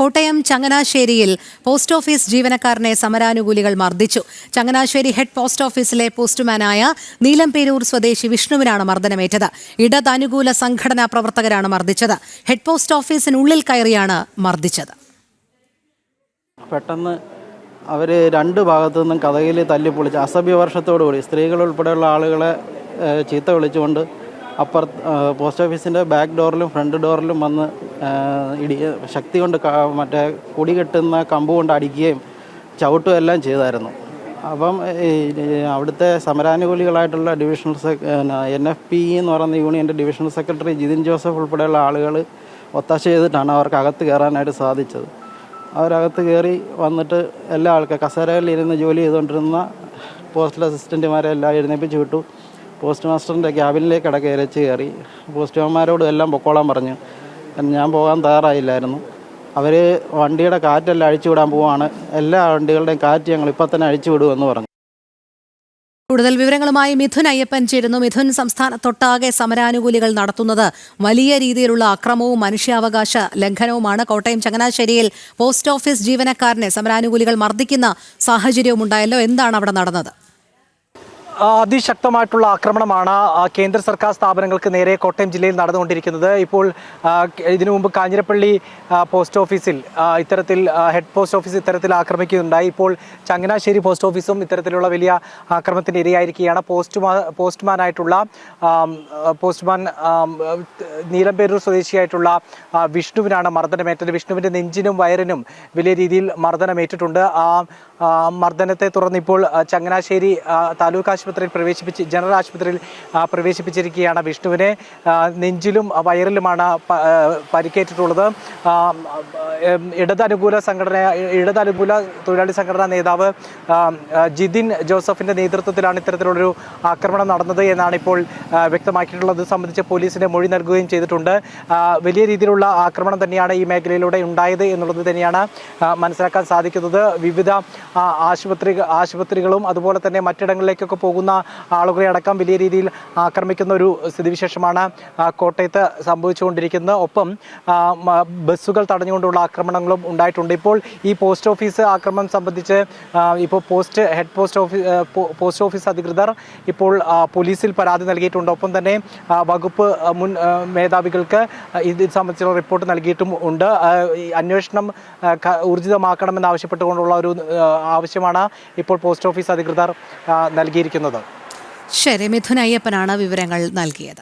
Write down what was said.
കോട്ടയം ചങ്ങനാശ്ശേരിയിൽ post office ജീവനക്കാരനെ സമരാനുകൂലികൾ മർദ്ദിച്ചു. ചങ്ങനാശ്ശേരി ഹെഡ് പോസ്റ്റ് ഓഫീസിലെ പോസ്റ്റ്മാനായ നീലംപേരൂർ സ്വദേശി വിഷ്ണുവിനാണ് മർദ്ദനമേറ്റത്. ഇടതനുകൂല സംഘടനാ പ്രവർത്തകരാണ് മർദ്ദിച്ചത്. ഹെഡ് പോസ്റ്റ് ഓഫീസിനുള്ളിൽ കയറിയാണ് മർദ്ദിച്ചത്. പെട്ടെന്ന് അവർ രണ്ട് ഭാഗത്തു നിന്നും കഥകിൽ തല്ലിപ്പൊളിച്ച് അസഭ്യവർഷത്തോടുകൂടി സ്ത്രീകൾ ഉൾപ്പെടെയുള്ള ആളുകളെ ചീത്ത വിളിച്ചുകൊണ്ട് പോസ്റ്റ് ഓഫീസിൻ്റെ ബാക്ക് ഡോറിലും ഫ്രണ്ട് ഡോറിലും വന്ന് ശക്തി കൊണ്ട് മറ്റേ കുടി കെട്ടുന്ന കമ്പ് കൊണ്ട് അടിക്കുകയും ചവിട്ടുകയും എല്ലാം ചെയ്തായിരുന്നു. അപ്പം അവിടുത്തെ സമരാനുകൂലികളായിട്ടുള്ള ഡിവിഷണൽ NFP എന്ന് പറയുന്ന യൂണിയൻ്റെ ഡിവിഷണൽ സെക്രട്ടറി ജിതിൻ ജോസഫ് ഉൾപ്പെടെയുള്ള ആളുകൾ ഒത്താശ ചെയ്തിട്ടാണ് അവർക്ക് അകത്ത് കയറാനായിട്ട് സാധിച്ചത്. അവരകത്ത് കയറി വന്നിട്ട് എല്ലാ കസേരകളിലിരുന്ന് ജോലി ചെയ്തുകൊണ്ടിരുന്ന പോസ്റ്റൽ അസിസ്റ്റൻറ്റുമാരെ എല്ലാം എഴുന്നേപ്പിച്ച് വിട്ടു. പോസ്റ്റ് മാസ്റ്ററിൻ്റെ ക്യാബിനിലേക്ക് ഇടയ്ക്ക് കയറി പോസ്റ്റ്മാൻമാരോടും എല്ലാം പൊക്കോളാൻ പറഞ്ഞു. ഞാൻ പോകാൻ തയ്യാറായില്ലായിരുന്നു. അവർ വണ്ടിയുടെ കാറ്റെല്ലാം അഴിച്ചുവിടാൻ പോവാണ്, എല്ലാ വണ്ടികളുടെയും കാറ്റ് ഞങ്ങൾ ഇപ്പം തന്നെ അഴിച്ചുവിടുമെന്ന് പറഞ്ഞു. കൂടുതൽ വിവരങ്ങളുമായി മിഥുൻ അയ്യപ്പൻ ചേരുന്നു. മിഥുൻ, സംസ്ഥാനത്തൊട്ടാകെ സമരാനുകൂലികൾ നടത്തുന്നത് വലിയ രീതിയിലുള്ള അക്രമവും മനുഷ്യാവകാശ ലംഘനവുമാണ്. കോട്ടയം ചങ്ങനാശ്ശേരിയിൽ പോസ്റ്റ് ഓഫീസ് ജീവനക്കാരനെ സമരാനുകൂലികൾ മർദ്ദിക്കുന്ന സാഹചര്യവും ഉണ്ടായല്ലോ. എന്താണ് അവിടെ നടന്നത്? അതിശക്തമായിട്ടുള്ള ആക്രമണമാണ് കേന്ദ്ര സർക്കാർ സ്ഥാപനങ്ങൾക്ക് നേരെ കോട്ടയം ജില്ലയിൽ നടന്നുകൊണ്ടിരിക്കുന്നത്. ഇപ്പോൾ ഇതിനു മുമ്പ് കാഞ്ഞിരപ്പള്ളി പോസ്റ്റ് ഓഫീസിൽ ഇത്തരത്തിൽ ഹെഡ് പോസ്റ്റ് ഓഫീസ് ഇത്തരത്തിൽ ആക്രമിക്കുകയുണ്ടായി. ഇപ്പോൾ ചങ്ങനാശ്ശേരി പോസ്റ്റ് ഓഫീസും ഇത്തരത്തിലുള്ള വലിയ ആക്രമണത്തിന് ഇരയായിരിക്കുകയാണ്. പോസ്റ്റ്മാൻ നീലംപേരൂർ സ്വദേശിയായിട്ടുള്ള വിഷ്ണുവിനാണ് മർദ്ദനമേറ്റത്. വിഷ്ണുവിൻ്റെ നെഞ്ചിനും വയറിനും വലിയ രീതിയിൽ മർദ്ദനമേറ്റിട്ടുണ്ട്. മർദ്ദനത്തെ തുടർന്ന് ഇപ്പോൾ ചങ്ങനാശ്ശേരി താലൂക്ക് ആശുപത്രിയിൽ ജനറൽ ആശുപത്രിയിൽ പ്രവേശിപ്പിച്ചിരിക്കുകയാണ്. വിഷ്ണുവിനെ നെഞ്ചിലും വയറിലുമാണ് പരിക്കേറ്റിട്ടുള്ളത്. ഇടതനുകൂല തൊഴിലാളി സംഘടനാ നേതാവ് ജിതിൻ ജോസഫിന്റെ നേതൃത്വത്തിലാണ് ഇത്തരത്തിലുള്ളൊരു ആക്രമണം നടന്നത് എന്നാണ് ഇപ്പോൾ വ്യക്തമാക്കിയിട്ടുള്ളത്. ഇത് സംബന്ധിച്ച് പോലീസിന് മൊഴി നൽകുകയും ചെയ്തിട്ടുണ്ട്. വലിയ രീതിയിലുള്ള ആക്രമണം തന്നെയാണ് ഈ മേഖലയിലൂടെ ഉണ്ടായത് എന്നുള്ളത് തന്നെയാണ് മനസ്സിലാക്കാൻ സാധിക്കുന്നത്. വിവിധ ആശുപത്രികളും അതുപോലെ തന്നെ മറ്റിടങ്ങളിലേക്കൊക്കെ പോകുന്ന ആളുകളെ അടക്കം വലിയ രീതിയിൽ ആക്രമിക്കുന്ന ഒരു സ്ഥിതിവിശേഷമാണ് കോട്ടയത്ത് സംഭവിച്ചുകൊണ്ടിരിക്കുന്നത്. ഒപ്പം ബസ്സുകൾ തടഞ്ഞുകൊണ്ടുള്ള ആക്രമണങ്ങളും ഉണ്ടായിട്ടുണ്ട്. ഇപ്പോൾ ഈ പോസ്റ്റ് ഓഫീസ് ആക്രമണം സംബന്ധിച്ച് ഇപ്പോൾ ഹെഡ് പോസ്റ്റ് ഓഫീസ് അധികൃതർ ഇപ്പോൾ പോലീസിൽ പരാതി നൽകിയിട്ടുണ്ട്. ഒപ്പം തന്നെ വകുപ്പ് മുൻ മേധാവികൾക്ക് ഇത് സംബന്ധിച്ചുള്ള റിപ്പോർട്ട് നൽകിയിട്ടും ഉണ്ട്. അന്വേഷണം ഊർജിതമാക്കണമെന്നാവശ്യപ്പെട്ടുകൊണ്ടുള്ള ഒരു ആവശ്യമാണ് ഇപ്പോൾ പോസ്റ്റ് ഓഫീസ് അധികൃതർ നൽകിയിരിക്കുന്നത്. ശരി, മിഥുൻ അയ്യപ്പനാണ് വിവരങ്ങൾ നൽകിയത്.